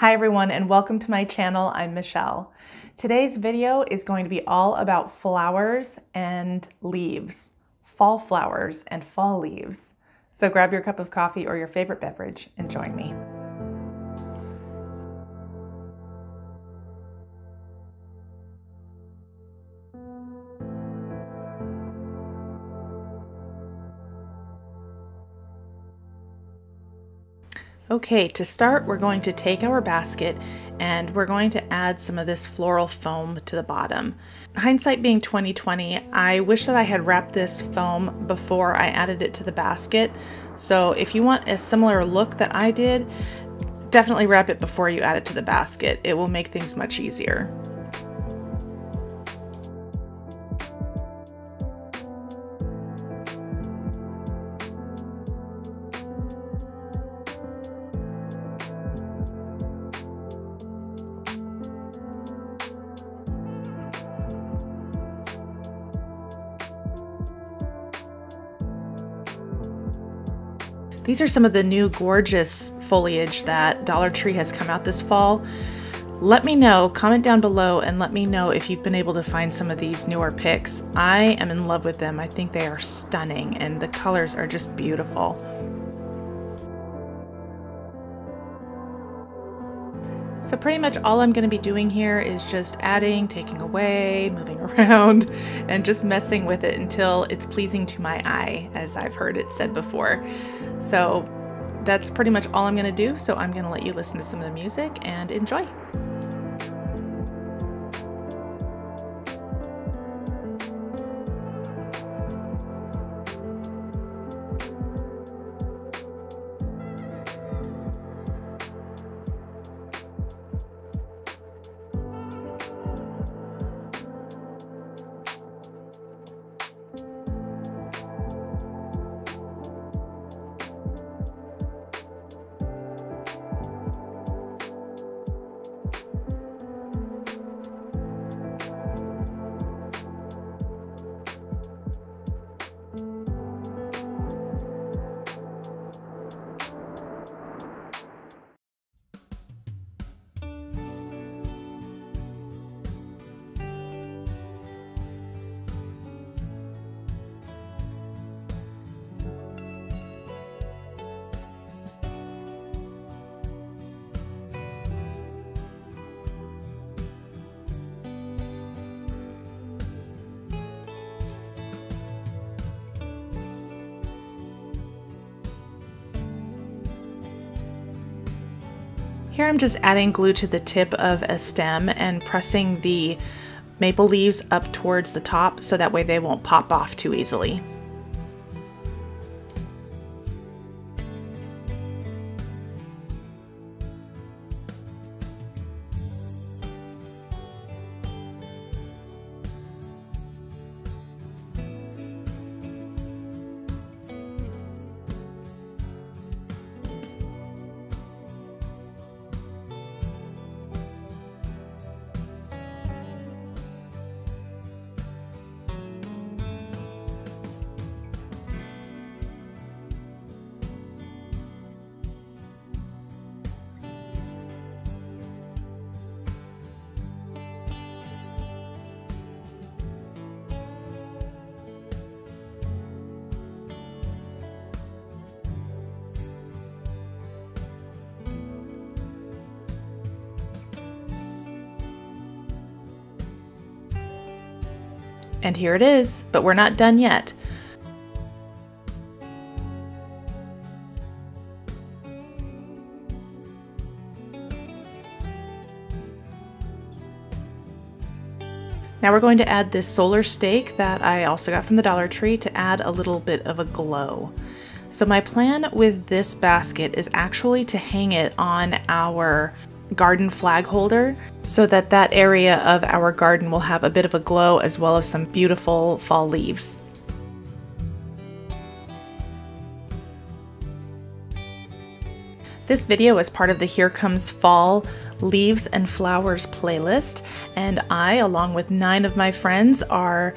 Hi everyone and welcome to my channel. I'm Michelle. Today's video is going to be all about flowers and leaves, fall flowers and fall leaves. So grab your cup of coffee or your favorite beverage and join me. Okay, to start, we're going to take our basket and we're going to add some of this floral foam to the bottom. Hindsight being 2020, I wish that I had wrapped this foam before I added it to the basket. So if you want a similar look that I did, definitely wrap it before you add it to the basket. It will make things much easier. These are some of the new gorgeous foliage that Dollar Tree has come out this fall. Let me know, comment down below and let me know if you've been able to find some of these newer picks. I am in love with them. I think they are stunning and the colors are just beautiful. So pretty much all I'm going to be doing here is just adding, taking away, moving around, and just messing with it until it's pleasing to my eye, as I've heard it said before. So that's pretty much all I'm going to do. So I'm going to let you listen to some of the music and enjoy. Here I'm just adding glue to the tip of a stem and pressing the maple leaves up towards the top so that way they won't pop off too easily. And here it is, but we're not done yet. Now we're going to add this solar stake that I also got from the Dollar Tree to add a little bit of a glow. So my plan with this basket is actually to hang it on our garden flag holder so that that area of our garden will have a bit of a glow as well as some beautiful fall leaves. This video is part of the Here Comes Fall Leaves and Flowers playlist, and I, along with 9 of my friends, are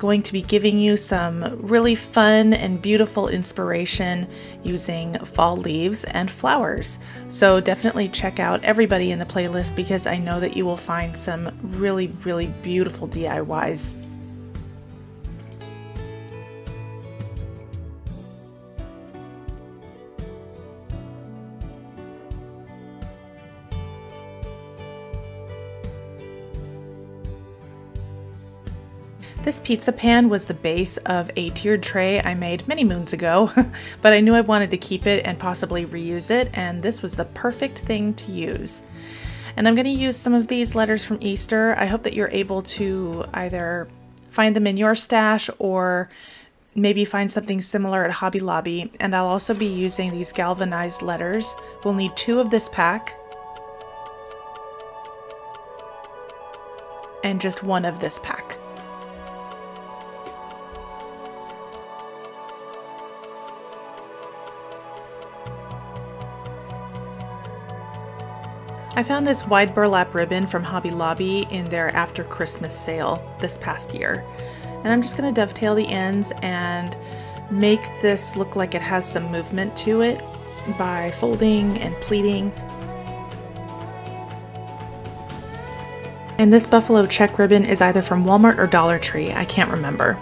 going to be giving you some really fun and beautiful inspiration using fall leaves and flowers. So definitely check out everybody in the playlist because I know that you will find some really, really beautiful DIYs. This pizza pan was the base of a tiered tray I made many moons ago, but I knew I wanted to keep it and possibly reuse it, and this was the perfect thing to use. And I'm going to use some of these letters from Easter. I hope that you're able to either find them in your stash or maybe find something similar at Hobby Lobby. And I'll also be using these galvanized letters. We'll need 2 of this pack and just 1 of this pack. I found this wide burlap ribbon from Hobby Lobby in their after Christmas sale this past year. And I'm just going to dovetail the ends and make this look like it has some movement to it by folding and pleating. And this buffalo check ribbon is either from Walmart or Dollar Tree, I can't remember.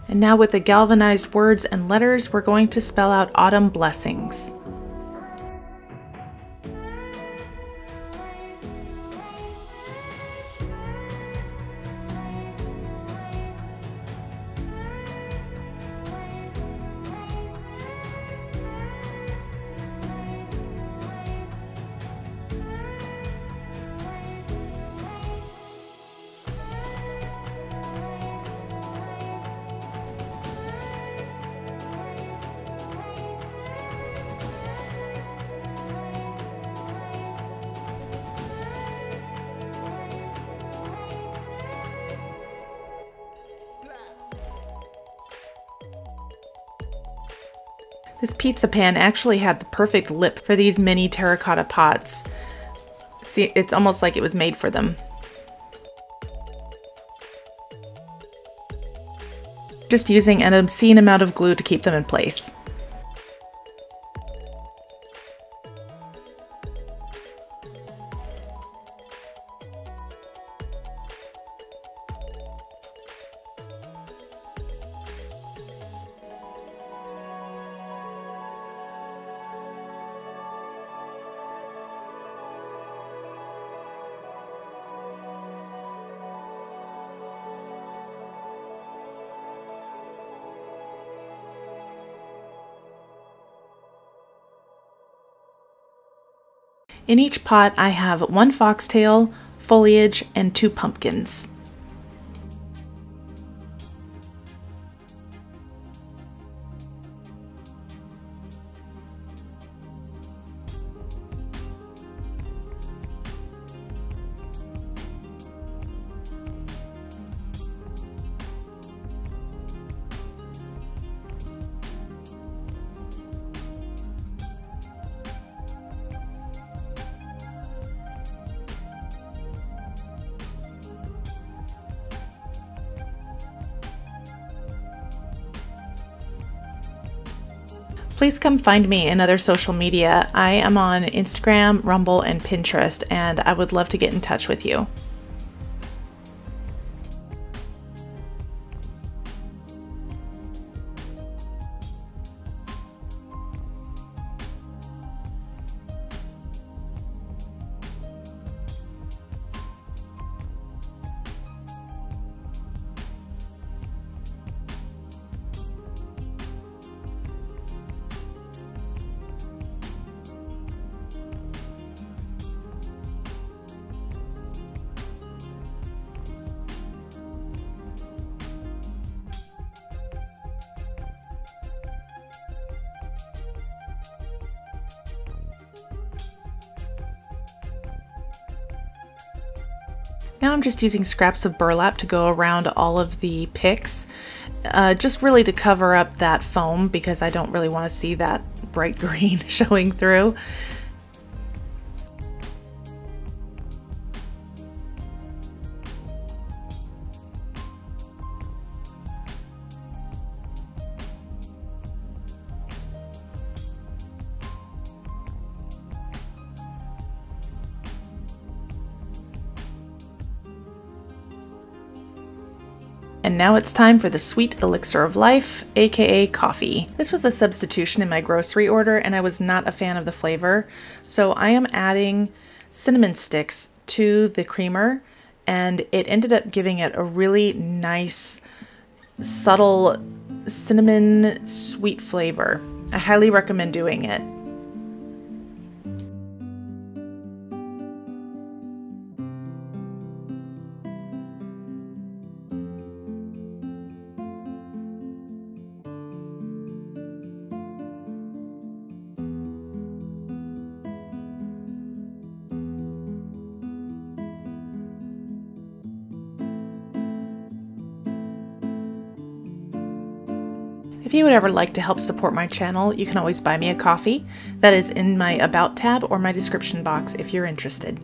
And now with the galvanized words and letters, we're going to spell out autumn blessings. This pizza pan actually had the perfect lip for these mini terracotta pots. See, it's almost like it was made for them. Just using an obscene amount of glue to keep them in place. In each pot, I have 1 foxtail, foliage, and 2 pumpkins. Please come find me in other social media. I am on Instagram, Rumble, and Pinterest, and I would love to get in touch with you. Now I'm just using scraps of burlap to go around all of the picks, just really to cover up that foam because I don't really want to see that bright green showing through. And now it's time for the sweet elixir of life, aka coffee. This was a substitution in my grocery order and I was not a fan of the flavor. So I am adding cinnamon sticks to the creamer and it ended up giving it a really nice, subtle cinnamon sweet flavor. I highly recommend doing it. If you would ever like to help support my channel, you can always buy me a coffee. That is in my About tab or my description box if you're interested.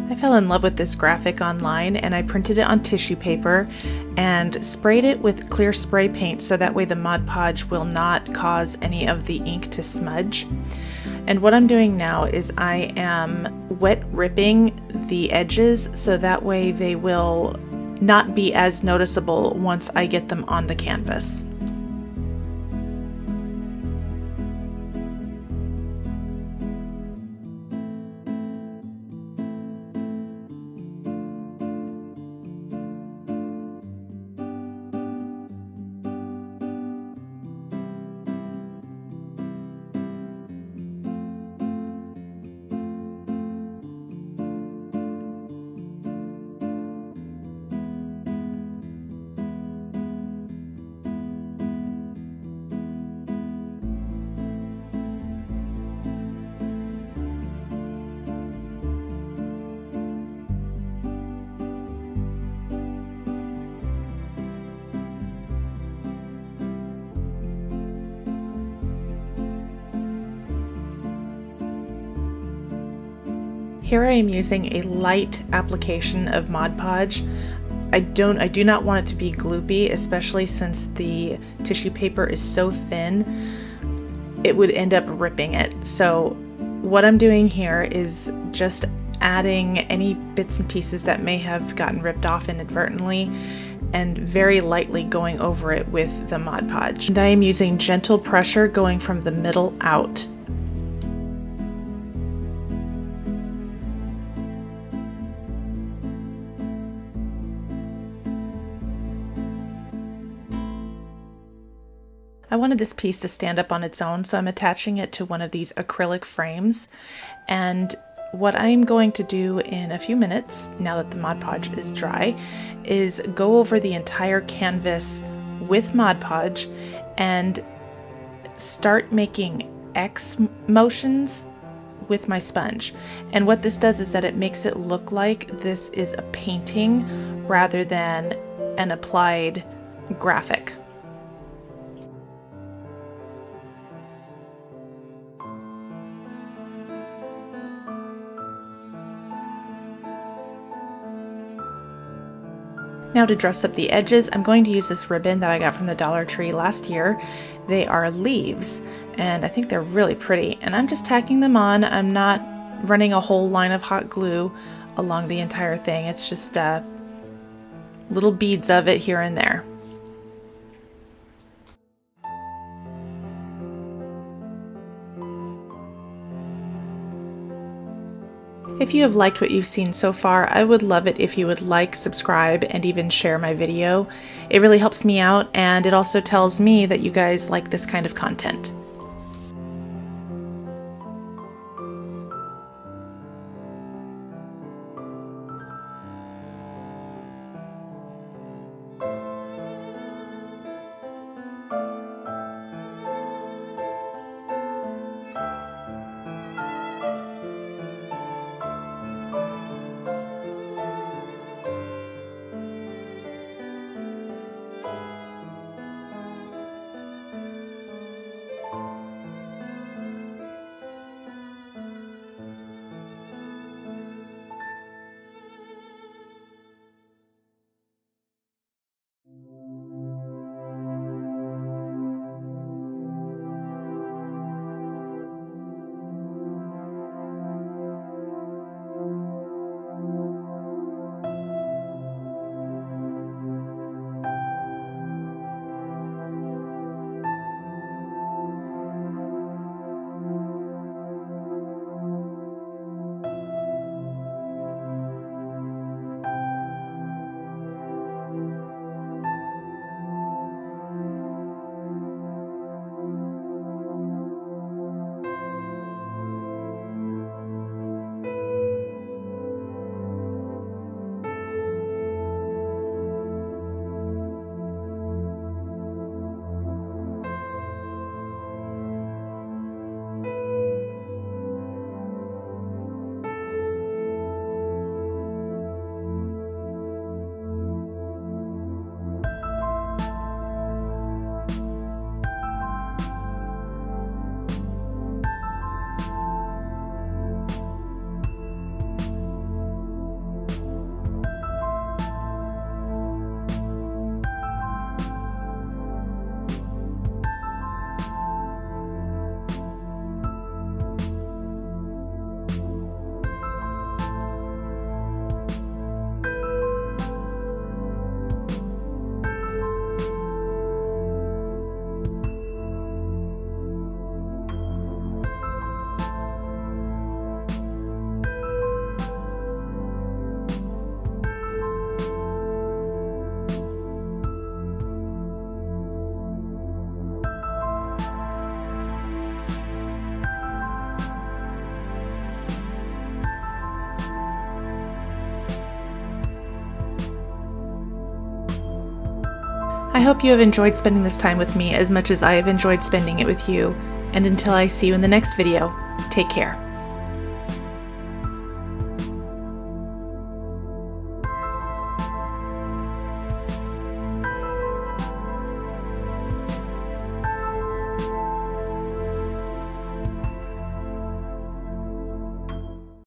I fell in love with this graphic online and I printed it on tissue paper and sprayed it with clear spray paint so that way the Mod Podge will not cause any of the ink to smudge. And what I'm doing now is I am wet ripping the edges so that way they will not be as noticeable once I get them on the canvas. Here I am using a light application of Mod Podge. I do not want it to be gloopy, especially since the tissue paper is so thin, it would end up ripping it. So what I'm doing here is just adding any bits and pieces that may have gotten ripped off inadvertently and very lightly going over it with the Mod Podge. And I am using gentle pressure going from the middle out. I wanted this piece to stand up on its own, so I'm attaching it to one of these acrylic frames. And what I'm going to do in a few minutes, now that the Mod Podge is dry, is go over the entire canvas with Mod Podge and start making X motions with my sponge. And what this does is that it makes it look like this is a painting rather than an applied graphic. Now to dress up the edges, I'm going to use this ribbon that I got from the Dollar Tree last year. They are leaves, and I think they're really pretty. And I'm just tacking them on. I'm not running a whole line of hot glue along the entire thing. It's just little beads of it here and there. If you have liked what you've seen so far, I would love it if you would like, subscribe, and even share my video. It really helps me out, and it also tells me that you guys like this kind of content. I hope you have enjoyed spending this time with me as much as I have enjoyed spending it with you, and until I see you in the next video, take care.